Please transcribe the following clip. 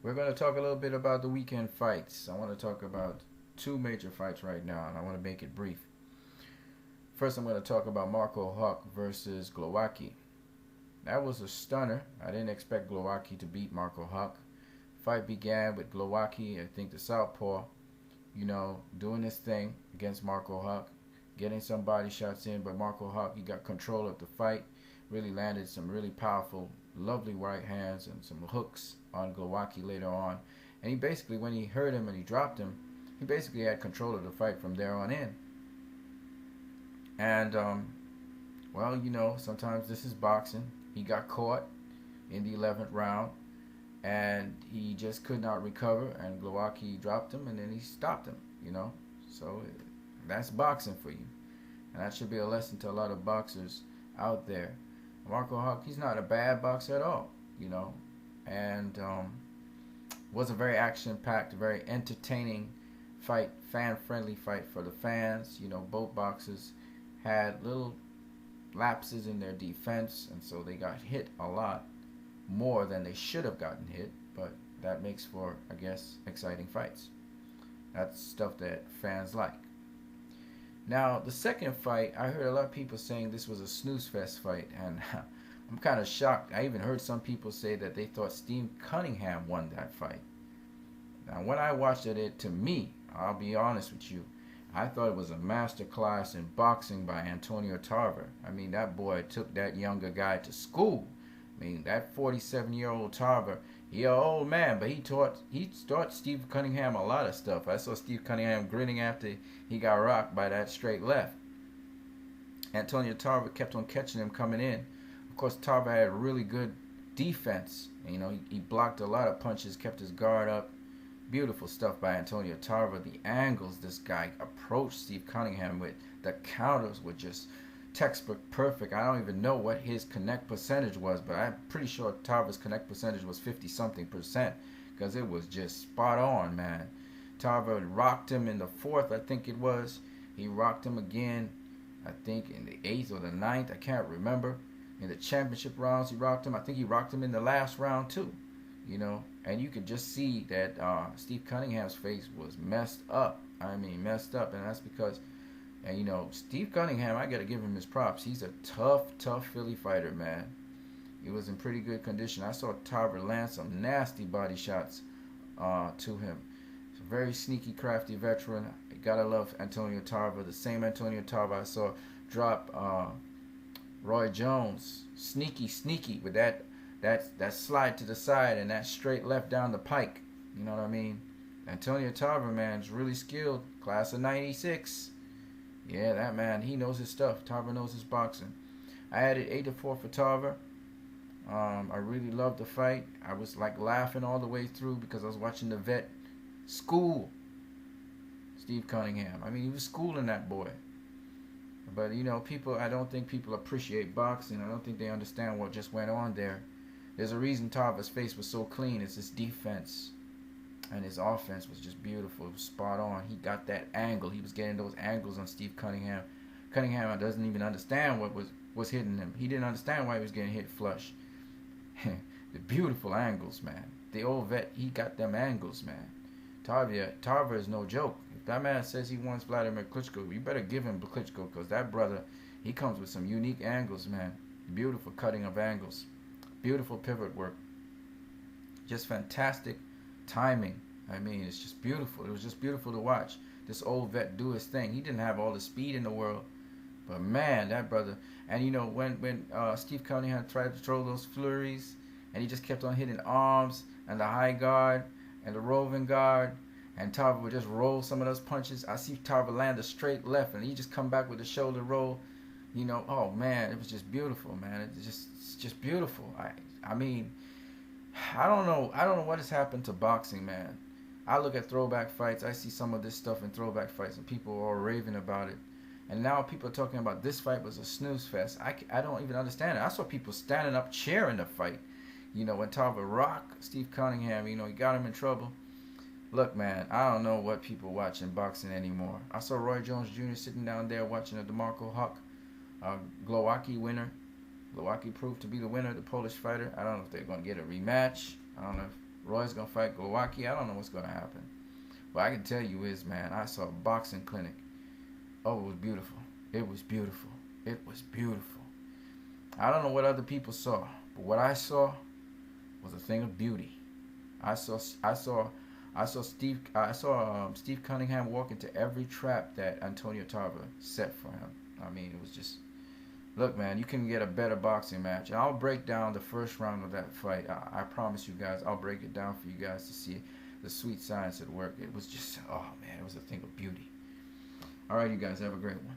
We're going to talk a little bit about the weekend fights. I want to talk about two major fights right now, and I want to make it brief. First, I'm going to talk about Marco Huck versus Glowacki. That was a stunner. I didn't expect Glowacki to beat Marco Huck. Fight began with Glowacki, I think the southpaw, doing his thing against Marco Huck, getting some body shots in, but Marco Huck, he got control of the fight, really landed some really powerful, lovely right hands and some hooks on Glowacki later on. And he basically, when he hurt him and he dropped him, he basically had control of the fight from there on in. And, sometimes this is boxing. He got caught in the 11th round, and he just could not recover, and Glowacki dropped him, and then he stopped him. So that's boxing for you. And that should be a lesson to a lot of boxers out there. Marco Huck, he's not a bad boxer at all, and was a very action-packed, very entertaining fight, fan-friendly fight for the fans. Both boxers had little lapses in their defense, and so they got hit a lot more than they should have gotten hit, but that makes for, I guess, exciting fights. That's stuff that fans like. Now, the second fight, I heard a lot of people saying this was a snooze fest fight, and I'm kind of shocked. I even heard some people say that they thought Steve Cunningham won that fight. Now, when I watched it, to me, I'll be honest with you, I thought it was a master class in boxing by Antonio Tarver. I mean, that boy took that younger guy to school. I mean, that 47-year-old Tarver, he an old man, but he taught Steve Cunningham a lot of stuff. I saw Steve Cunningham grinning after he got rocked by that straight left. Antonio Tarver kept on catching him coming in. Of course, Tarver had really good defense. He blocked a lot of punches, kept his guard up. Beautiful stuff by Antonio Tarver. The angles this guy approached Steve Cunningham with, the counters were just textbook perfect. I don't even know what his connect percentage was, but I'm pretty sure Tarver's connect percentage was 50-something%, because it was just spot on, man. Tarver rocked him in the 4th, I think it was. He rocked him again, I think in the 8th or the 9th, I can't remember. In the championship rounds, he rocked him. I think he rocked him in the last round too. And you could just see that Steve Cunningham's face was messed up. I mean, messed up, and that's because, Steve Cunningham, I got to give him his props. He's a tough Philly fighter, man. He was in pretty good condition. I saw Tarver land some nasty body shots to him. He's a very sneaky, crafty veteran. Gotta love Antonio Tarver. The same Antonio Tarver I saw drop Roy Jones. Sneaky with that slide to the side and that straight left down the pike. You know what I mean? Antonio Tarver, man, is really skilled. Class of 96. Yeah, that man, he knows his stuff. Tarver knows his boxing. I had it 8-4 for Tarver. I really loved the fight. I was like laughing all the way through because I was watching the vet school Steve Cunningham. I mean, he was schooling that boy. But, I don't think people appreciate boxing. I don't think they understand what just went on there. There's a reason Tarver's face was so clean. It's his defense. And his offense was just beautiful. It was spot on. He got that angle. He was getting those angles on Steve Cunningham. Cunningham doesn't even understand what was hitting him. He didn't understand why he was getting hit flush. The beautiful angles, man. The old vet, he got them angles, man. Tarver is no joke. If that man says he wants Vladimir Klitschko, you better give him Klitschko, because that brother, he comes with some unique angles, man. Beautiful cutting of angles. Beautiful pivot work. Just fantastic timing. I mean, it's just beautiful. It was just beautiful to watch this old vet do his thing. He didn't have all the speed in the world, but man, that brother. And when Steve Cunningham tried to throw those flurries, and he just kept on hitting arms and the high guard and the roving guard, and Tarver would just roll some of those punches. I see Tarver land a straight left, and he just come back with a shoulder roll. Oh man, it was just beautiful, man. It's just beautiful. I mean, I don't know what has happened to boxing, man. I look at throwback fights. I see some of this stuff in throwback fights, and people are all raving about it. And now people are talking about this fight was a snooze fest. I don't even understand it. I saw people standing up cheering the fight. When Tarver rocked Steve Cunningham, he got him in trouble. Look, man, I don't know what people watch in boxing anymore. I saw Roy Jones Jr. sitting down there watching a DeMarco Huck Glowacki winner. Glowacki proved to be the winner, the Polish fighter. I don't know if they're going to get a rematch. I don't know if Roy's gonna fight Glowacki. I don't know what's gonna happen. But I can tell you is, man, I saw a boxing clinic. Oh, it was beautiful. It was beautiful. It was beautiful. I don't know what other people saw, but what I saw was a thing of beauty. I saw Steve Cunningham walk into every trap that Antonio Tarver set for him. I mean, it was just, look, man, you can get a better boxing match. I'll break down the first round of that fight. I promise you guys, I'll break it down for you guys to see the sweet science at work. It was just, oh man, it was a thing of beauty. All right, you guys have a great one.